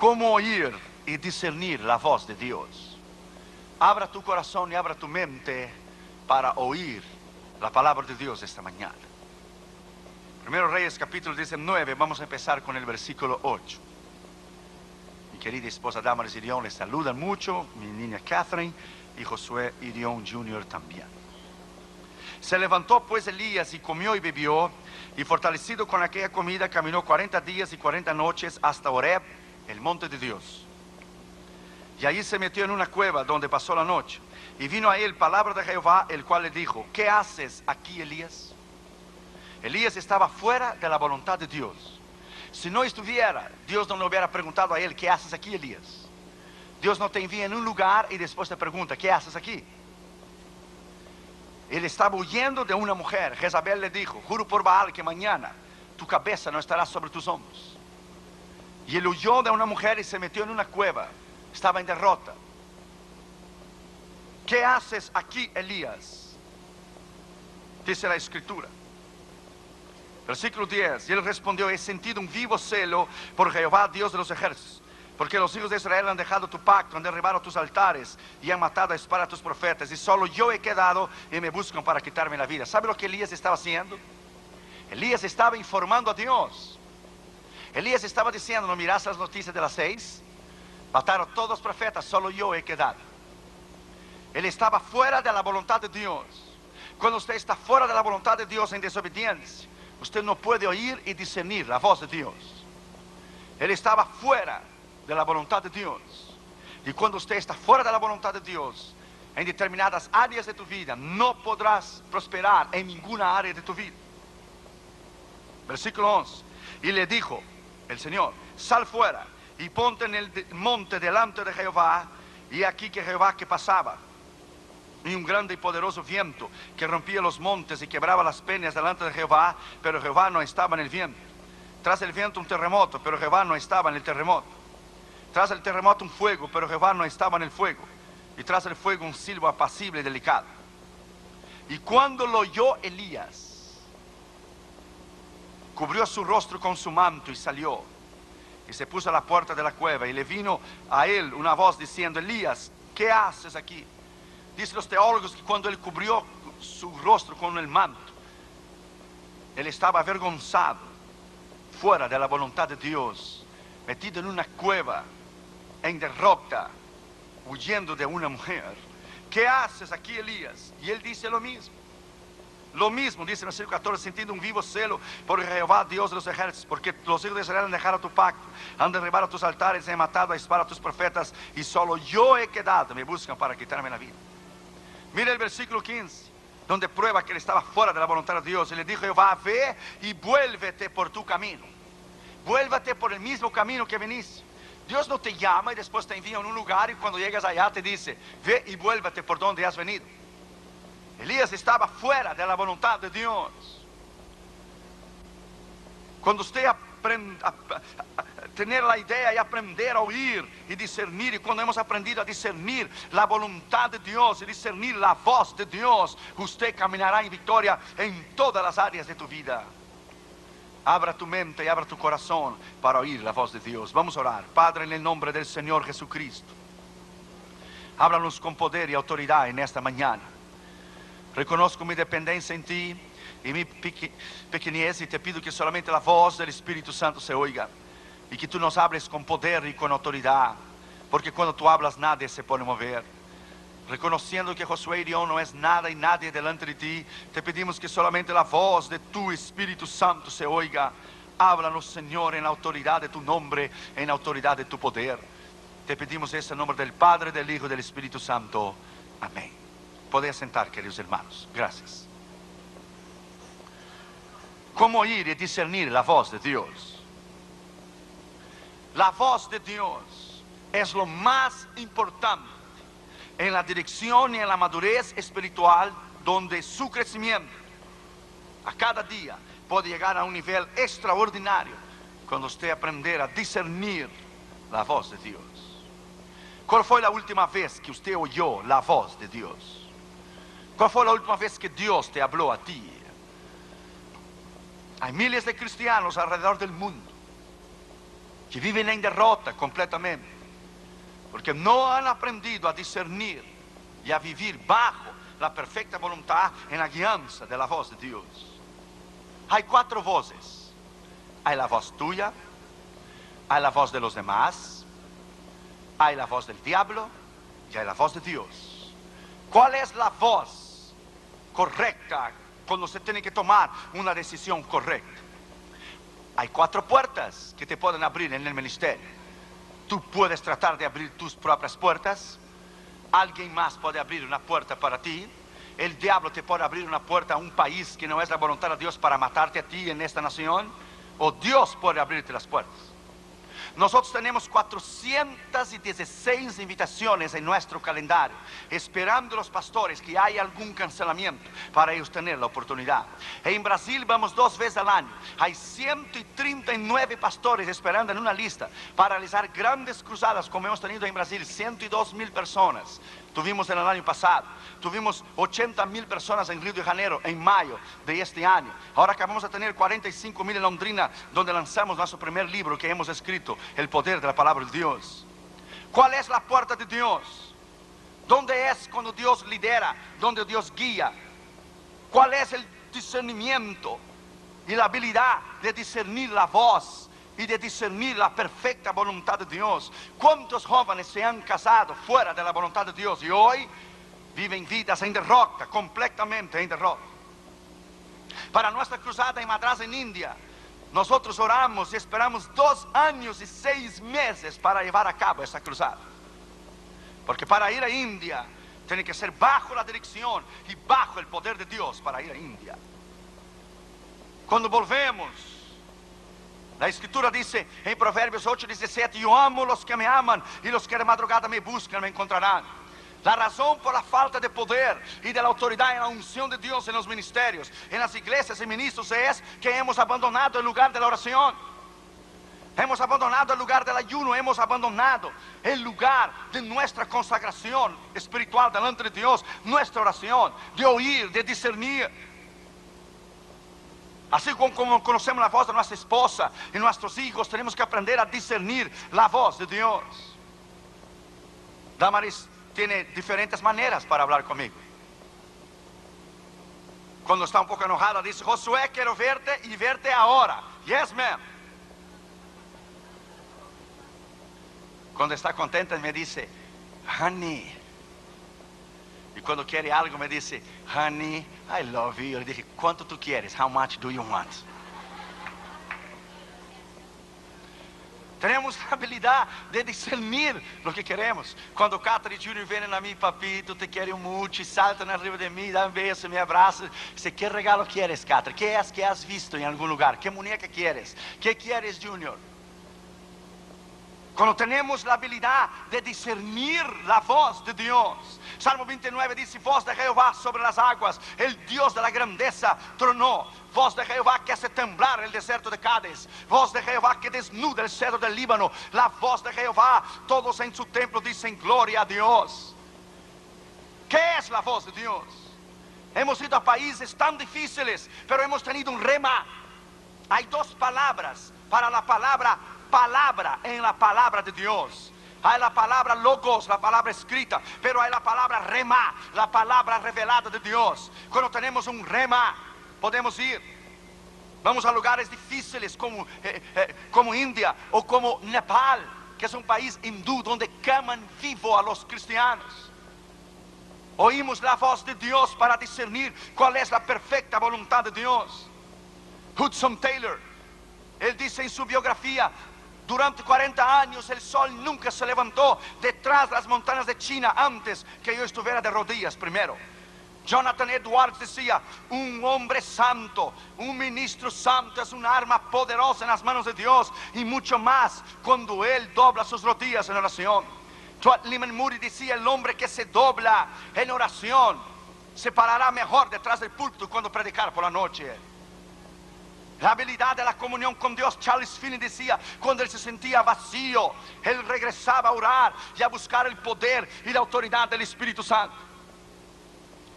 ¿Cómo oír y discernir la voz de Dios? Abra tu corazón y abra tu mente para oír la palabra de Dios esta mañana. Primero Reyes capítulo 19, vamos a empezar con el versículo 8. Mi querida esposa Damaris Irión les saludan mucho, mi niña Catherine y Josué Irión Jr. también. Se levantó pues Elías y comió y bebió, y fortalecido con aquella comida caminó 40 días y 40 noches hasta Horeb, el monte de Dios. Y allí se metió en una cueva donde pasó la noche. Y vino a él palabra de Jehová, el cual le dijo: ¿qué haces aquí, Elías? Elías estaba fuera de la voluntad de Dios. Si no estuviera, Dios no le hubiera preguntado a él: ¿qué haces aquí, Elías? Dios no te envía en un lugar y después te pregunta: ¿qué haces aquí? Él estaba huyendo de una mujer. Jezabel le dijo: juro por Baal que mañana tu cabeza no estará sobre tus hombros. Y él huyó de una mujer y se metió en una cueva. Estaba en derrota. ¿Qué haces aquí, Elías? Dice la escritura. Versículo 10. Y él respondió: he sentido un vivo celo por Jehová, Dios de los ejércitos, porque los hijos de Israel han dejado tu pacto, han derribado tus altares y han matado a espada a tus profetas, y solo yo he quedado y me buscan para quitarme la vida. ¿Sabe lo que Elías estaba haciendo? Elías estaba informando a Dios. Elías estaba diciendo: ¿no miras las noticias de las 6? Mataron todos los profetas, solo yo he quedado. Él estaba fuera de la voluntad de Dios. Cuando usted está fuera de la voluntad de Dios en desobediencia, usted no puede oír y discernir la voz de Dios. Él estaba fuera de la voluntad de Dios. Y cuando usted está fuera de la voluntad de Dios, en determinadas áreas de tu vida, no podrás prosperar en ninguna área de tu vida. Versículo 11. Y le dijo el Señor: sal fuera y ponte en el monte delante de Jehová. Y aquí que Jehová que pasaba, y un grande y poderoso viento que rompía los montes y quebraba las peñas delante de Jehová, pero Jehová no estaba en el viento. Tras el viento un terremoto, pero Jehová no estaba en el terremoto. Tras el terremoto un fuego, pero Jehová no estaba en el fuego. Y tras el fuego un silbo apacible y delicado. Y cuando lo oyó Elías, cubrió su rostro con su manto y salió, y se puso a la puerta de la cueva. Y le vino a él una voz diciendo: Elías, ¿qué haces aquí? Dicen los teólogos que cuando él cubrió su rostro con el manto, él estaba avergonzado, fuera de la voluntad de Dios, metido en una cueva, en derrota, huyendo de una mujer. ¿Qué haces aquí, Elías? Y él dice lo mismo. Lo mismo dice en el versículo 14: sentindo un vivo celo por Jehová, Dios de los ejércitos, porque los hijos de Israel han dejado tu pacto, han derribado tus altares, han matado a espada a tus profetas, y solo yo he quedado, me buscan para quitarme la vida. Mira el versículo 15, donde prueba que él estaba fuera de la voluntad de Dios. Y le dijo Jehová: ve y vuélvete por tu camino. Vuélvete por el mismo camino que viniste. Dios no te llama y después te envía a un lugar, y cuando llegas allá te dice: ve y vuélvete por donde has venido. Elías estaba fuera de la voluntad de Dios. Cuando usted aprende a tener la idea y aprender a oír y discernir, y cuando hemos aprendido a discernir la voluntad de Dios y discernir la voz de Dios, usted caminará en victoria en todas las áreas de tu vida. Abra tu mente y abra tu corazón para oír la voz de Dios. Vamos a orar. Padre, en el nombre del Señor Jesucristo, háblanos con poder y autoridad en esta mañana. Reconozco mi dependencia en ti y mi pequeñez, y te pido que solamente la voz del Espíritu Santo se oiga, y que tú nos hables con poder y con autoridad, porque cuando tú hablas nadie se puede mover. Reconociendo que Josué Irión no es nada y nadie delante de ti, te pedimos que solamente la voz de tu Espíritu Santo se oiga. Háblanos, Señor, en la autoridad de tu nombre, en la autoridad de tu poder. Te pedimos eso en nombre del Padre, del Hijo y del Espíritu Santo. Amén. Podéis sentar, queridos hermanos. Gracias. ¿Cómo oír y discernir la voz de Dios? La voz de Dios es lo más importante en la dirección y en la madurez espiritual, donde su crecimiento a cada día puede llegar a un nivel extraordinario cuando usted aprender a discernir la voz de Dios. ¿Cuál fue la última vez que usted oyó la voz de Dios? ¿Cuál fue la última vez que Dios te habló a ti? Hay miles de cristianos alrededor del mundo que viven en derrota completamente, porque no han aprendido a discernir y a vivir bajo la perfecta voluntad en la guianza de la voz de Dios. Hay 4 voces. Hay la voz tuya, hay la voz de los demás, hay la voz del diablo y hay la voz de Dios. ¿Cuál es la voz correcta cuando se tiene que tomar una decisión correcta? Hay 4 puertas que te pueden abrir en el ministerio. Tú puedes tratar de abrir tus propias puertas. Alguien más puede abrir una puerta para ti. El diablo te puede abrir una puerta a un país que no es la voluntad de Dios para matarte a ti en esta nación. O Dios puede abrirte las puertas. Nosotros tenemos 416 invitaciones en nuestro calendario, esperando los pastores que haya algún cancelamiento para ellos tener la oportunidad. En Brasil vamos 2 veces al año. Hay 139 pastores esperando en una lista para realizar grandes cruzadas como hemos tenido en Brasil, 102,000 personas. Tuvimos en el año pasado, tuvimos 80,000 personas en Río de Janeiro en mayo de este año. Ahora acabamos de tener 45,000 en Londrina, donde lanzamos nuestro primer libro que hemos escrito, El poder de la palabra de Dios. ¿Cuál es la puerta de Dios? ¿Dónde es cuando Dios lidera? ¿Dónde Dios guía? ¿Cuál es el discernimiento y la habilidad de discernir la voz y de discernir la perfecta voluntad de Dios? ¿Cuántos jóvenes se han casado fuera de la voluntad de Dios y hoy viven vidas en derrota, completamente en derrota? Para nuestra cruzada en Madras, en India, nosotros oramos y esperamos 2 años y 6 meses para llevar a cabo esa cruzada. Porque para ir a India tiene que ser bajo la dirección y bajo el poder de Dios para ir a India. Cuando volvemos, la escritura dice en Proverbios 8:17: yo amo los que me aman, y los que de madrugada me buscan me encontrarán. La razón por la falta de poder y de la autoridad en la unción de Dios en los ministerios, en las iglesias y ministros, es que hemos abandonado el lugar de la oración. Hemos abandonado el lugar del ayuno, hemos abandonado el lugar de nuestra consagración espiritual delante de Dios, nuestra oración, de oír, de discernir. Así como conocemos la voz de nuestra esposa y nuestros hijos, tenemos que aprender a discernir la voz de Dios. Damaris tiene diferentes maneras para hablar conmigo. Cuando está un poco enojada, dice: Josué, quiero verte y verte ahora. Yes, ma'am. Cuando está contenta me dice: honey. Y cuando quiere algo me dice: honey, I love you. Yo le dije: ¿cuánto tú quieres? How much do you want? Tenemos la habilidad de discernir lo que queremos. Cuando Catherine y Junior vienen a mí: papito, te quiero mucho, y saltan arriba de mí, dan un beso, me abrazan. Dice: ¿qué regalo quieres, Catherine? ¿Qué es que has visto en algún lugar? ¿Qué muñeca quieres? ¿Qué quieres, Junior? Cuando tenemos la habilidad de discernir la voz de Dios. Salmo 29 dice: voz de Jehová sobre las aguas, el Dios de la grandeza tronó. Voz de Jehová que hace temblar el desierto de Cádiz. Voz de Jehová que desnuda el cedro del Líbano. La voz de Jehová, todos en su templo dicen: gloria a Dios. ¿Qué es la voz de Dios? Hemos ido a países tan difíciles, pero hemos tenido un rema. Hay 2 palabras para la palabra en la palabra de Dios. Hay la palabra logos, la palabra escrita, pero hay la palabra rema, la palabra revelada de Dios. Cuando tenemos un rema, podemos ir. Vamos a lugares difíciles como India o como Nepal, que es un país hindú donde queman vivo a los cristianos. Oímos la voz de Dios para discernir cuál es la perfecta voluntad de Dios. Hudson Taylor, él dice en su biografía: durante 40 años el sol nunca se levantó detrás de las montañas de China antes que yo estuviera de rodillas primero. Jonathan Edwards decía: un hombre santo, un ministro santo es un arma poderosa en las manos de Dios, y mucho más cuando él dobla sus rodillas en oración. Dwight Lyman Moody decía: el hombre que se dobla en oración se parará mejor detrás del púlpito cuando predicar por la noche. La habilidad de la comunión con Dios. Charles Finney decía: cuando él se sentía vacío, él regresaba a orar y a buscar el poder y la autoridad del Espíritu Santo.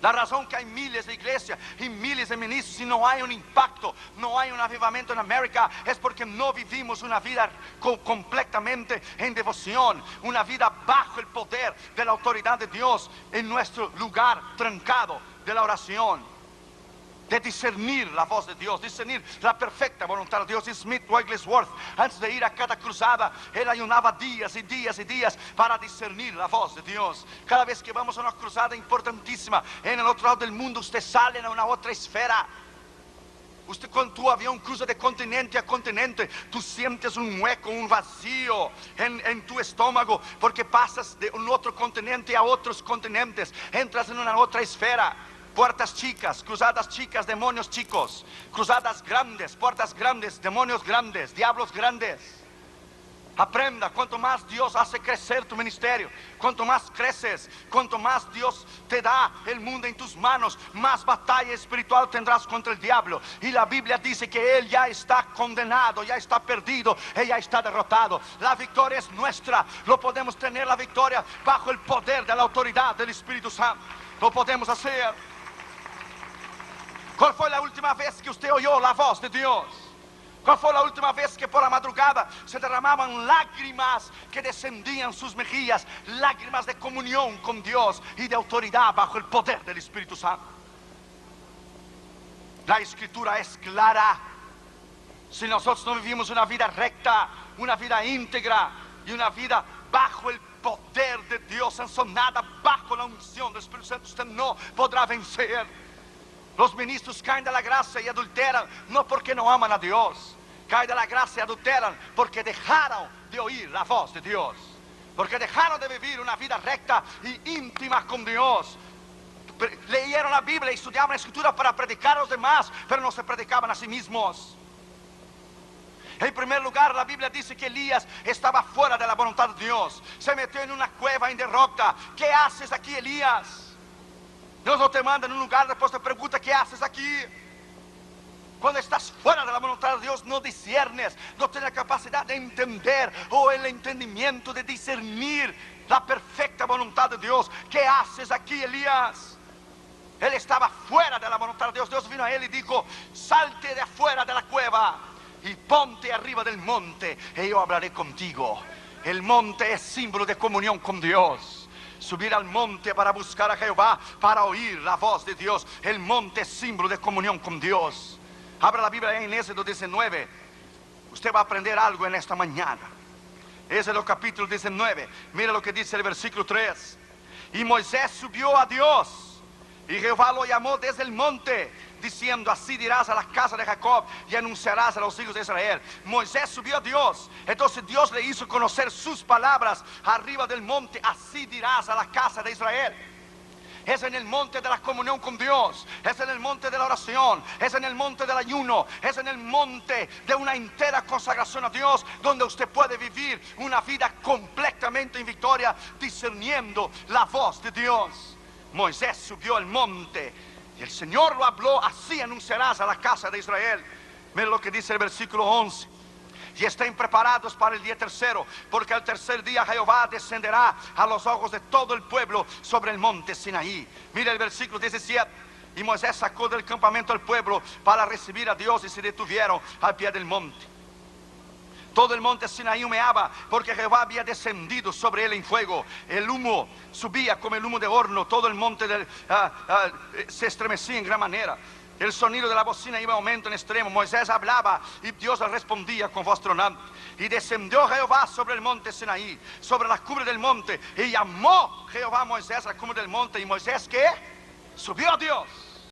La razón que hay miles de iglesias y miles de ministros y no hay un impacto, no hay un avivamiento en América, es porque no vivimos una vida completamente en devoción, una vida bajo el poder de la autoridad de Dios en nuestro lugar trancado de la oración, de discernir la voz de Dios, discernir la perfecta voluntad de Dios. Y Smith Wigglesworth, antes de ir a cada cruzada, él ayunaba días y días y días para discernir la voz de Dios. Cada vez que vamos a una cruzada importantísima en el otro lado del mundo, usted sale a una otra esfera. Usted, con tu avión cruza de continente a continente, tú sientes un hueco, un vacío en tu estómago, porque pasas de un otro continente a otros continentes, entras en una otra esfera. Puertas chicas, cruzadas chicas, demonios chicos, cruzadas grandes, puertas grandes, demonios grandes, diablos grandes. Aprenda, cuanto más Dios hace crecer tu ministerio, cuanto más creces, cuanto más Dios te da el mundo en tus manos, más batalla espiritual tendrás contra el diablo. Y la Biblia dice que él ya está condenado, ya está perdido, él ya está derrotado. La victoria es nuestra, lo podemos tener la victoria bajo el poder de la autoridad del Espíritu Santo. Lo podemos hacer. ¿Cuál fue la última vez que usted oyó la voz de Dios? ¿Cuál fue la última vez que por la madrugada se derramaban lágrimas que descendían sus mejillas? Lágrimas de comunión con Dios y de autoridad bajo el poder del Espíritu Santo. La Escritura es clara. Si nosotros no vivimos una vida recta, una vida íntegra y una vida bajo el poder de Dios, sazonada bajo la unción del Espíritu Santo, usted no podrá vencer. Los ministros caen de la gracia y adulteran, no porque no aman a Dios. Caen de la gracia y adulteran porque dejaron de oír la voz de Dios, porque dejaron de vivir una vida recta y íntima con Dios. Leyeron la Biblia y estudiaban la Escritura para predicar a los demás, pero no se predicaban a sí mismos. En primer lugar, la Biblia dice que Elías estaba fuera de la voluntad de Dios. Se metió en una cueva en derrota. ¿Qué haces aquí, Elías? Dios no te manda en un lugar, después te pregunta ¿qué haces aquí? Cuando estás fuera de la voluntad de Dios, no disciernes, no tienes la capacidad de entender o el entendimiento de discernir la perfecta voluntad de Dios. ¿Qué haces aquí, Elías? Él estaba fuera de la voluntad de Dios. Dios vino a él y dijo: salte de afuera de la cueva y ponte arriba del monte y yo hablaré contigo. El monte es símbolo de comunión con Dios. Subir al monte para buscar a Jehová, para oír la voz de Dios. El monte es símbolo de comunión con Dios. Abra la Biblia en Éxodo 19. Usted va a aprender algo en esta mañana. Éxodo capítulo 19. Mira lo que dice el versículo 3. Y Moisés subió a Dios, y Jehová lo llamó desde el monte, diciendo: así dirás a la casa de Jacob y anunciarás a los hijos de Israel. Moisés subió a Dios, entonces Dios le hizo conocer sus palabras arriba del monte. Así dirás a la casa de Israel. Es en el monte de la comunión con Dios, es en el monte de la oración, es en el monte del ayuno, es en el monte de una entera consagración a Dios, donde usted puede vivir una vida completamente en victoria, discerniendo la voz de Dios. Moisés subió al monte y el Señor lo habló: así anunciarás a la casa de Israel. Mira lo que dice el versículo 11. Y estén preparados para el día tercero, porque al tercer día Jehová descenderá a los ojos de todo el pueblo sobre el monte Sinaí. Mira el versículo 17. Y Moisés sacó del campamento al pueblo para recibir a Dios, y se detuvieron al pie del monte. Todo el monte Sinaí humeaba, porque Jehová había descendido sobre él en fuego. El humo subía como el humo de horno. Todo el monte se estremecía en gran manera. El sonido de la bocina iba en aumento en extremo. Moisés hablaba y Dios le respondía con voz tronante. Y descendió Jehová sobre el monte Sinaí, sobre la cumbre del monte. Y llamó Jehová a Moisés a la cumbre del monte. Y Moisés, ¿qué? Subió a Dios.